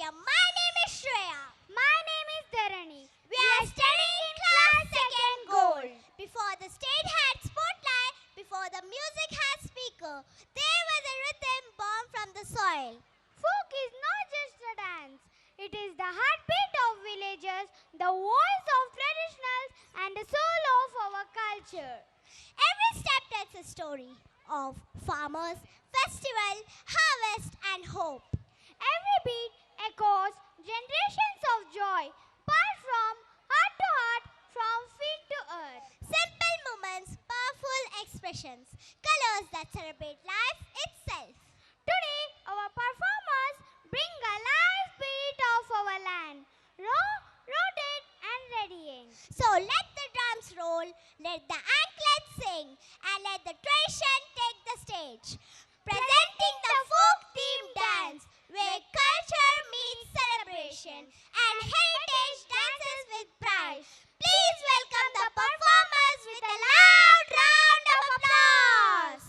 My name is Shreya. My name is Dharani. We are studying in class 2nd Gold. Before the stage had spotlight, before the music had speaker, there was a rhythm born from the soil. Folk is not just a dance. It is the heartbeat of villages, the voice of traditionals, and the soul of our culture. Every step tells a story of farmers, festival, harvest, and hope. Every beat echoes generations of joy, passed from heart to heart, from feet to earth. Simple moments, powerful expressions, colors that celebrate life itself. Today, our performers bring a live spirit of our land, raw, rooted, and radiant. So let the drums roll, let the anklets sing, and let the tradition take the stage. Presenting the folk-themed dance, where culture meets celebration and heritage dances with pride. Please welcome the performers with a loud round of applause.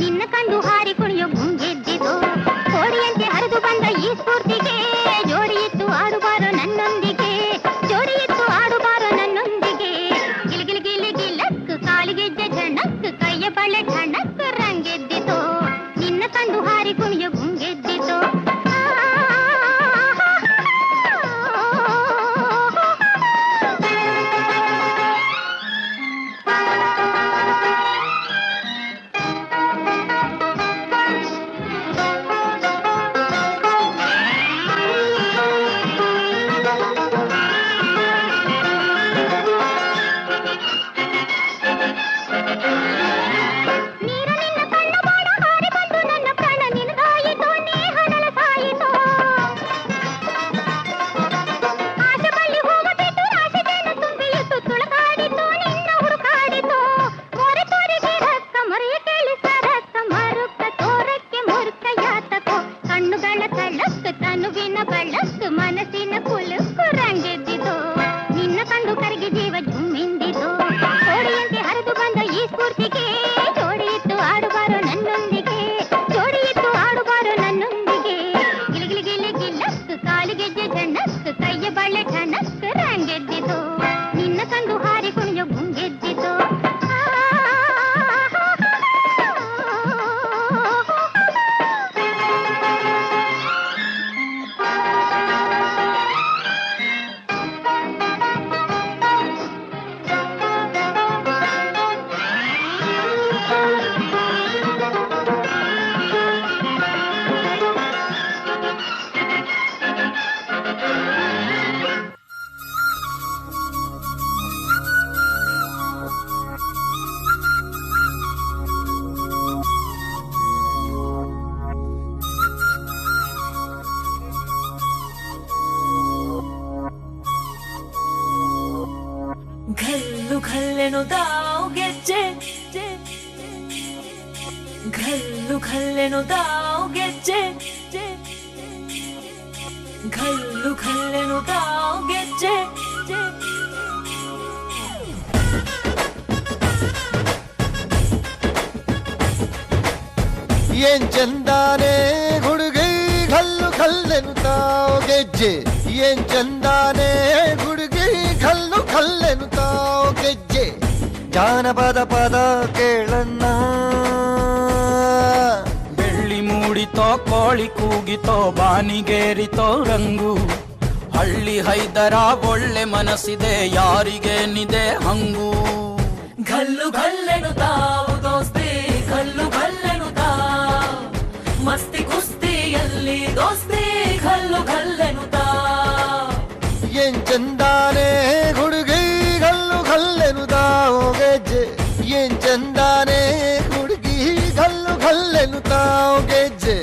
ನಿನ್ನ ಕಂಡು ಹಾರಿ ಕುಣಿಯೋ ಗುಂಗೆದ್ದಿತೋ ಕೋಡಿಯಂತೆ ಹರಿದು ಬಂದ ಈ ಸ್ಫೂರ್ತಿಗೆ ಜೋಡಿಯಿತ್ತು ಆಡುಬಾರೋ ನನ್ನೊಂದಿಗೆ ಜೋಡಿಯಿತ್ತು ಆಡುಬಾರೋ ನನ್ನೊಂದಿಗೆ ಗಿಲಿಗಿಲಿ ಗಿಲಿ ಗಿಲಕ್ ಕಾಲಿಗೆಜ್ಜೆ ಝಣಕ್ ಕೈಯ ಬಳೆ ಠಣಕ್ ರಂಗೆದ್ದಿತೋ ನಿನ್ನ ಕಂಡು ಹಾರಿ ಕುಣಿಯೋ ಗುಂಗೆದ್ದಿತೋ ಏನ್ ಚಂದಾನೆ ಹುಡುಗಿ ಘಲ್ಲು ಘಲ್ಲೆನುತ್ತಾವ್ ಗೆಜ್ಜೆ ಏನ್ ಚಂದಾನೆ ಹುಡುಗಿ ಘಲ್ಲು ಘಲ್ಲೆನುತ್ತಾವ್ ಗೆಜ್ಜೆ ಜಾನಪದ ಪದ ಕೇಳಣ್ಣ ಬೆಳ್ಳಿ ಮೂಡಿತೋ ಕೋಳಿ ಕೂಗಿತೋ ಬಾನಿಗೇರಿತೋ ರಂಗು ಹಳ್ಳಿ ಹೈದರ ಒಳ್ಳೆ ಮನಸ್ಸಿದೆ ಯಾರಿಗೇನಿದೆ ಹಂಗು ಘಲ್ಲು ಘಲ್ಲೆನುತ್ತಾವು ದೋಸ್ತಿ ಘಲ್ಲು ಘಲ್ಲೆನುತ್ತಾವ್ ಮಸ್ತಿ ಕುಸ್ತಿಯಲ್ಲಿ ದೋಸ್ತಿ ಘಲ್ಲು ಘಲ್ಲೆನುತ್ತಾವ್ ಏನ್ ಚಂದಾನೆ ಹುಡುಗಿ ಘಲ್ಲು ಘಲ್ಲೆನುತ್ತಾವ್ ಗೆಜ್ಜೆ ಏನ್ ಚಂದಾನೆ ಹುಡುಗಿ ಘಲ್ಲು ಘಲ್ಲೆನುತ್ತಾವ್ ಗೆಜ್ಜೆ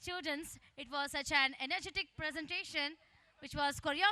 students. It was such an energetic presentation which was choreographed